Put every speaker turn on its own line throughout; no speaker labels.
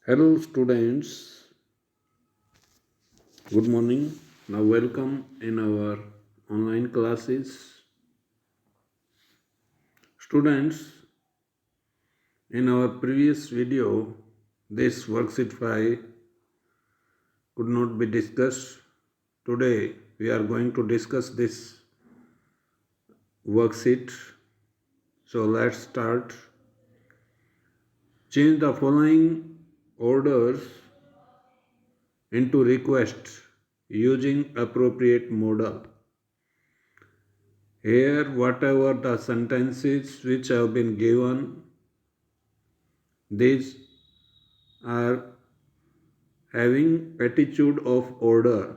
Hello, students. Good morning. Now, welcome in our online classes. Students, in our previous video, this worksheet 5 could not be discussed. Today, we are going to discuss this worksheet. So, let's start. Change the following orders into requests using appropriate modal. Here, whatever the sentences which have been given, these are having attitude of order.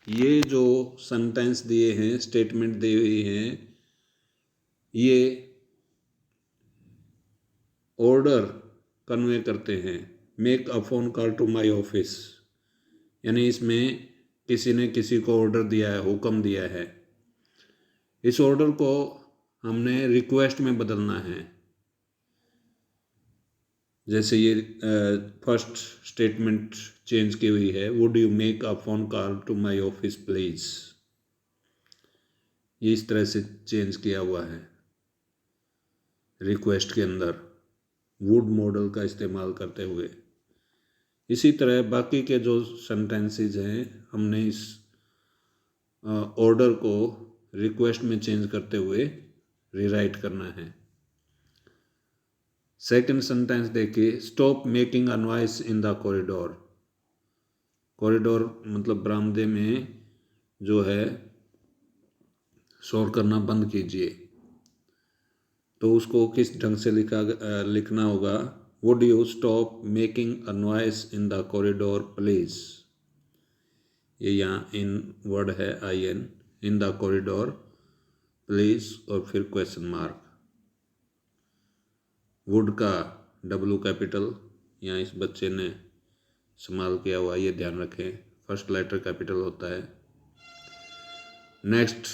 ये जो sentence दिए हैं, statement दी हुई हैं, ये order convey करते हैं. Make a phone call to my office, यानी इसमें किसी ने किसी को ऑर्डर दिया है, हुक्म दिया है. इस ऑर्डर को हमने रिक्वेस्ट में बदलना है. जैसे ये फर्स्ट स्टेटमेंट चेंज की हुई है, would you make a phone call to my office please. ये इस तरह से चेंज किया हुआ है. रिक्वेस्ट के अंदर वुड मॉडल का इस्तेमाल करते हुए. इसी तरह बाकी के जो सेंटेंसेस हैं, हमने इस ऑर्डर को रिक्वेस्ट में चेंज करते हुए रीराइट करना है. सेकंड सेंटेंस देखिए, stop making a noise in the corridor. Corridor मतलब बरामदे में जो है शोर करना बंद कीजिए. तो उसको किस ढंग से लिखना होगा, would you stop making a noise in the corridor please. ये यहाँ इन वर्ड है I N, in the corridor please और फिर क्वेश्चन मार्क. वुड का डब्ल्यू कैपिटल यहाँ इस बच्चे ने इस्तेमाल किया हुआ, ये ध्यान रखें. फर्स्ट लेटर कैपिटल होता है. Next,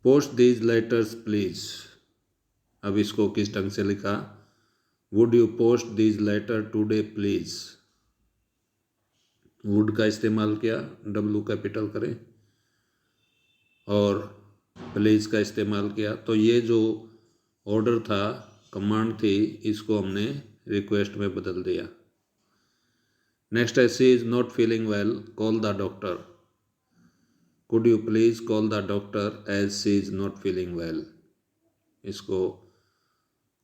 post these letters please. अब इसको किस ढंग से लिखा, would you post these letter today please. Would का इस्तेमाल किया, डब्ल्यू कैपिटल करें, और प्लीज का इस्तेमाल किया. तो ये जो ऑर्डर था, कमांड थी, इसको हमने रिक्वेस्ट में बदल दिया. नेक्स्ट है, she is not feeling well, call the doctor. Could you please call the doctor as she is not feeling well. इसको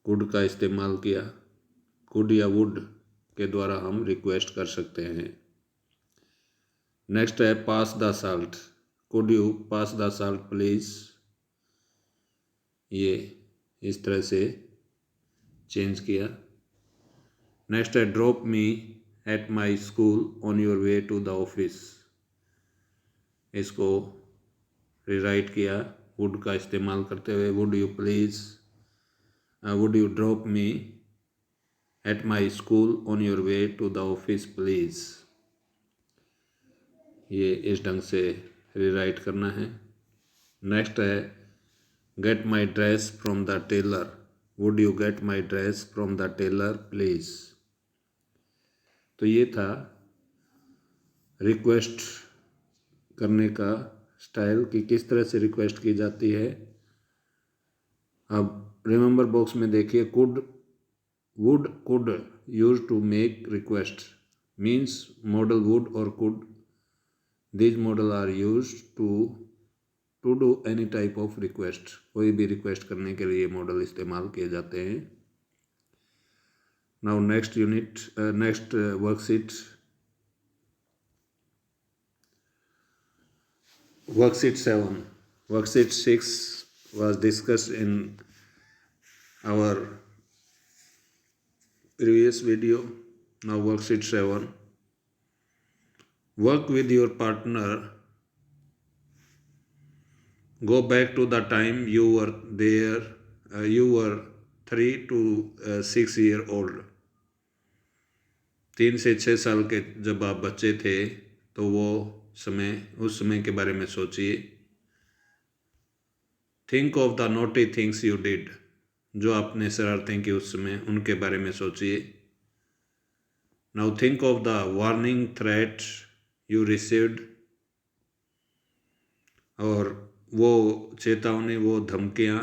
कुड का इस्तेमाल किया. कुड या वुड के द्वारा हम रिक्वेस्ट कर सकते हैं. नेक्स्ट है, pass the salt. Could you pass the salt please. ये इस तरह से चेंज किया. नेक्स्ट है, drop me at my school on your way to the office. इसको रीराइट किया वुड का इस्तेमाल करते हुए, would you please would you drop me at my school on your way to the office please. ये इस ढंग से रीराइट करना है. नेक्स्ट है, get my dress from the tailor. Would you get my dress from the tailor please. तो ये था रिक्वेस्ट करने का स्टाइल कि किस तरह से रिक्वेस्ट की जाती है. अब रिमेंबर बॉक्स में देखिए, could, would, could use to make request means model would और could. These model are used to do any type of request. कोई भी रिक्वेस्ट करने के लिए मॉडल इस्तेमाल किए जाते हैं. Now next unit, next worksheet. Worksheet 7. Worksheet 6 was discussed in our previous video. Now worksheet 7. Work with your partner. Go back to the time you were there. You were 3 to 6 year old. 3 से 6 साल के जब आप बच्चे थे, तो वो समय, उस समय के बारे में सोचिए. Think of the naughty things you did. जो आपने शरारतें की उस समय, उनके बारे में सोचिए. Now think of the warning threat you received, और वो चेतावनी, वो धमकियाँ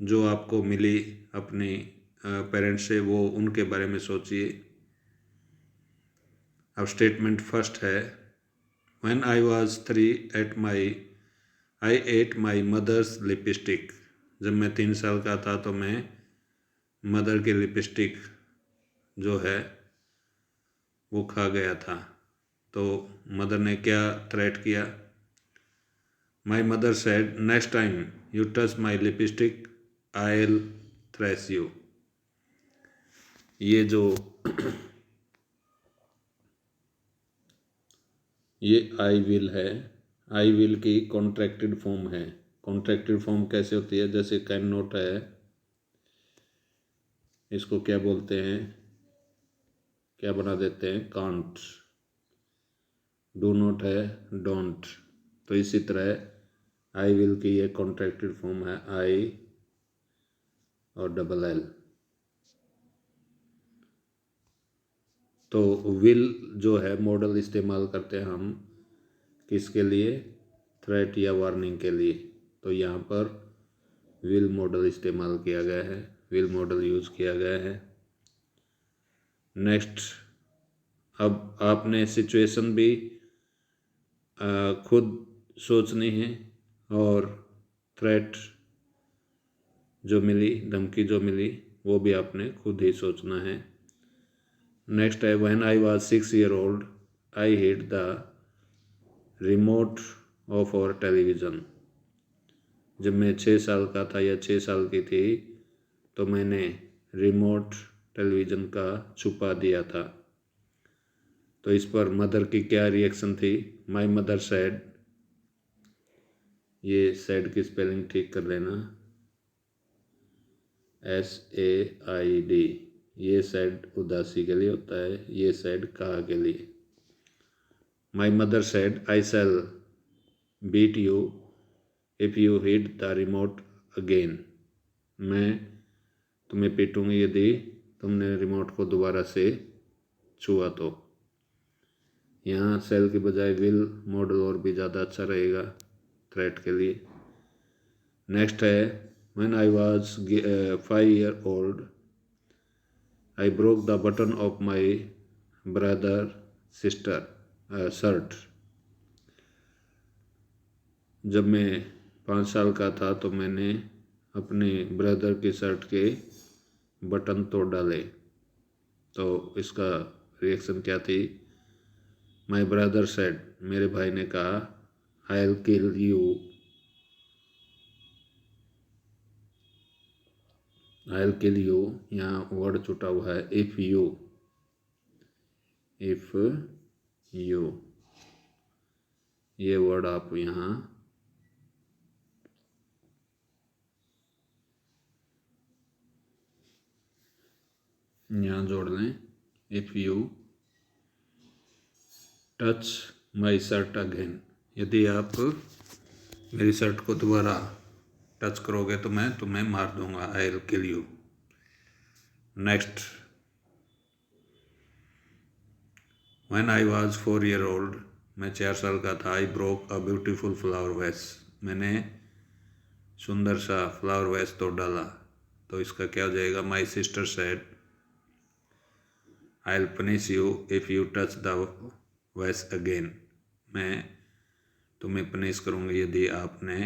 जो आपको मिली अपने पेरेंट्स से, वो उनके बारे में सोचिए। अब स्टेटमेंट फर्स्ट है, when I was 3 I ate my mother's lipstick. जब मैं 3 साल का था तो मैं मदर की लिपस्टिक जो है वो खा गया था। तो मदर ने क्या थ्रेट किया? My mother said, next time you touch my lipstick I will thresh you. ये जो ये आई विल है, आई विल की कॉन्ट्रैक्टेड फॉर्म है। कॉन्ट्रैक्टेड फॉर्म कैसे होती है? जैसे कैन नॉट है, इसको क्या बोलते हैं, क्या बना देते हैं? कांट। डू नॉट है डोंट। तो इसी तरह आई विल की ये कॉन्ट्रैक्टेड फॉर्म है, आई और डबल एल। तो विल जो है मॉडल इस्तेमाल करते हैं हम किसके लिए? थ्रेट या वार्निंग के लिए। तो यहाँ पर विल मॉडल इस्तेमाल किया गया है, विल मॉडल यूज़ किया गया है। नेक्स्ट, अब आपने सिचुएशन भी खुद सोचनी है, और थ्रेट जो मिली, धमकी जो मिली, वो भी आपने खुद ही सोचना है। नेक्स्ट है, when I was 6 years old I hit the remote of our television. जब मैं 6 साल का था या 6 साल की थी तो मैंने रिमोट टेलीविज़न का छुपा दिया था। तो इस पर मदर की क्या रिएक्शन थी? माई मदर सैड, ये सैड की स्पेलिंग ठीक कर लेना, SAID। ये सैड उदासी के लिए होता है, ये सैड कहा के लिए। My mother said, I shall beat you if you hit the remote again. मैं तुम्हें पीटूंगी यदि तुमने रिमोट को दोबारा से छुआ तो। यहाँ सेल के बजाय विल मॉडल और भी ज़्यादा अच्छा रहेगा थ्रेट के लिए। नेक्स्ट है, when I was 5 years old I broke the button of my brother sister shirt. जब मैं 5 साल का था तो मैंने अपने ब्रदर की शर्ट के बटन तोड़ डाले। तो इसका रिएक्शन क्या थी? माई ब्रदर सेड, मेरे भाई ने कहा, I will kill you, I will kill you. यहाँ वर्ड छुटा हुआ है, इफ़ यू ये वर्ड आप यहाँ जोड़ लें, if you touch my shirt again. यदि आप मेरी शर्ट को दोबारा टच करोगे तो मैं तुम्हें मार दूंगा, I will kill you. Next, when I was 4 years old, मैं 4 साल का था, I broke a beautiful flower vase. मैंने सुंदर सा फ्लावर वेस तोड़ डाला। तो इसका क्या हो जाएगा? My sister said, I will punish you if you touch the वेस अगेन। मैं तुम्हें पनिश करूँगी यदि आपने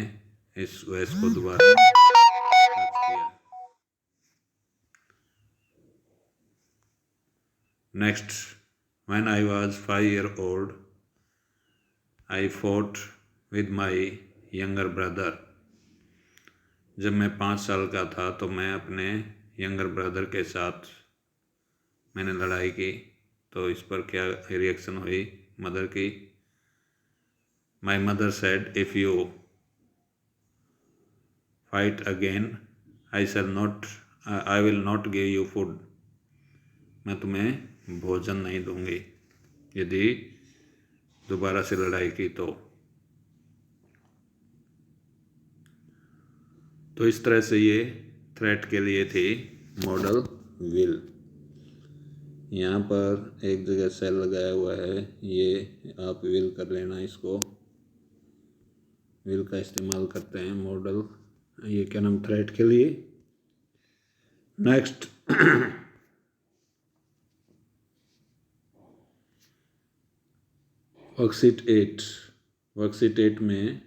इस वेस को दोबारा टच किया। Next, when I was 5 years old I fought with my younger brother. जब मैं 5 साल का था तो मैं अपने यंगर ब्रदर के साथ मैंने लड़ाई की। तो इस पर क्या रिएक्शन हुई मदर की? माई mother said, if you fight again I will not give you food. मैं तुम्हें भोजन नहीं दूंगी यदि दोबारा से लड़ाई की तो इस तरह से ये थ्रेट के लिए थी मॉडल विल। यहाँ पर एक जगह सेल लगाया हुआ है, ये आप विल कर लेना। इसको विल का इस्तेमाल करते हैं मॉडल, ये क्या नाम, थ्रेड के लिए। नेक्स्ट वर्कशीट 8 में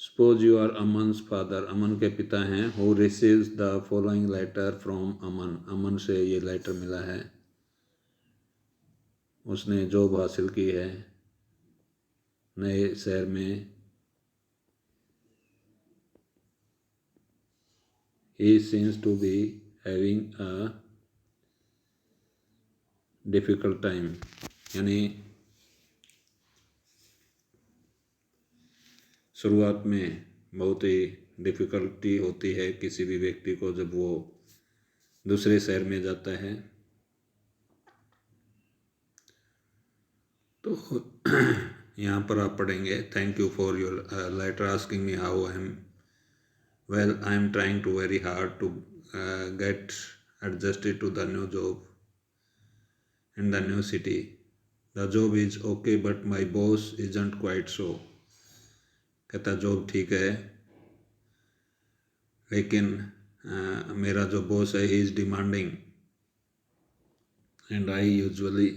सपोज यू आर अमन's फादर, अमन के पिता हैं, who receives the following letter from Aman, Aman से ये लेटर मिला है, उसने जॉब हासिल की है नए शहर में। He seems to be having a difficult time, यानी शुरुआत में बहुत ही डिफ़िकल्टी होती है किसी भी व्यक्ति को जब वो दूसरे शहर में जाता है। तो यहाँ पर आप पढ़ेंगे, thank you for your letter asking me how I am. Well, I am trying to very hard to get adjusted to the new job in the new city. The job is okay, but my boss isn't quite so. कहता job ठीक है, लेकिन मेरा जो boss है he is demanding and I usually,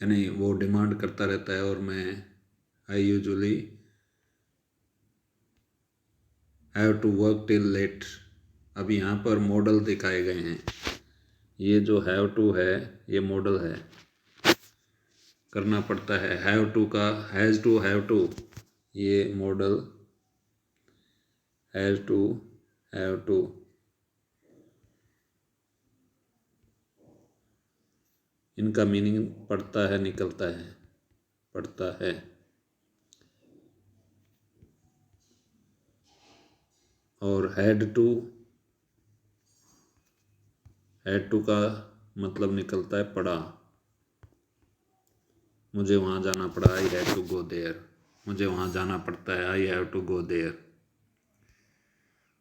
यानी वो demand करता रहता है और I usually have to work till late. अब यहाँ पर मॉडल दिखाए गए हैं, ये जो हैव टू है ये मॉडल है, करना पड़ता है। हैव टू का हैज़ टू ये मॉडल, हैव टू इनका मीनिंग पड़ता है, निकलता है, पड़ता है। और हैड टू का मतलब निकलता है पड़ा, मुझे वहाँ जाना पड़ा, I had to go there, मुझे वहाँ जाना पड़ता है, I have to go there.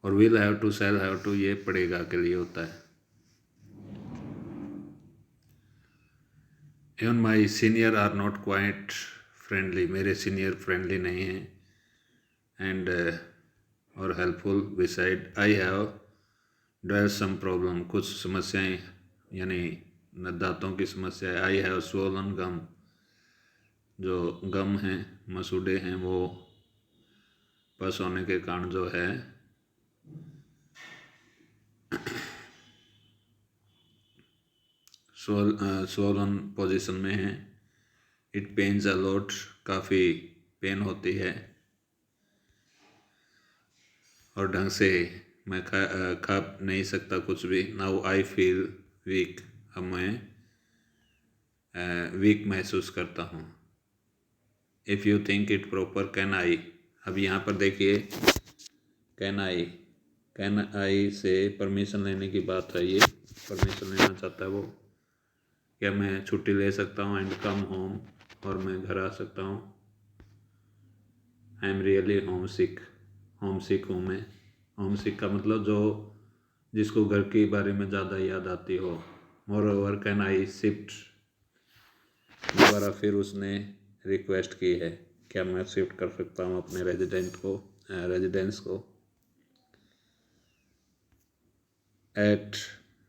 और will have to, shall have to, ये पड़ेगा के लिए होता है। Even my senior are not quite friendly, मेरे सीनियर फ्रेंडली नहीं हैं। एंड और helpful beside, I have dealt some problem, कुछ समस्याएं यानी दांतों की समस्या है। आई हैव स्वोलन गम, जो गम हैं, मसूड़े हैं, वो पस होने के कारण जो है स्वोलन पोजीशन में है। इट पेन्स अ लॉट, काफ़ी पेन होती है, और ढंग से मैं खा नहीं सकता कुछ भी। नाउ आई फील वीक, अब मैं वीक महसूस करता हूँ। If you think it proper, can I, अब यहाँ पर देखिए कैन आई से परमिशन लेने की बात है, ये परमिशन लेना चाहता है वो, क्या मैं छुट्टी ले सकता हूँ एंड कम होम, और मैं घर आ सकता हूँ। आई एम रियली होम सिक हूँ मैं। होम सिक का मतलब जो जिसको घर के बारे में ज़्यादा याद आती हो। More over can I shift, दोबारा फिर उसने रिक्वेस्ट की है, क्या मैं शिफ्ट कर सकता हूँ अपने रेजिडेंस को। At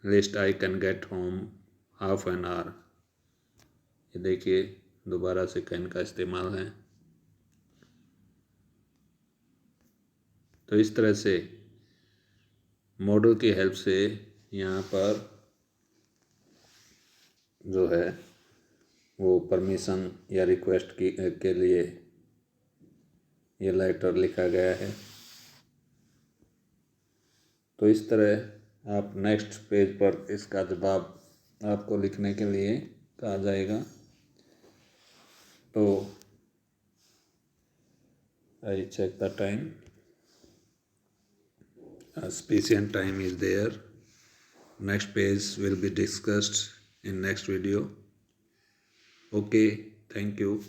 least I can get home half an hour, ये देखिए दोबारा से कैन का इस्तेमाल है। तो इस तरह से मॉडल की हेल्प से यहाँ पर जो है वो परमिशन या रिक्वेस्ट के लिए ये लेटर लिखा गया है। तो इस तरह आप नेक्स्ट पेज पर इसका जवाब आपको लिखने के लिए कहा जाएगा। तो I check the time, sufficient time is there. Next page will be discussed in next video. Okay, thank you.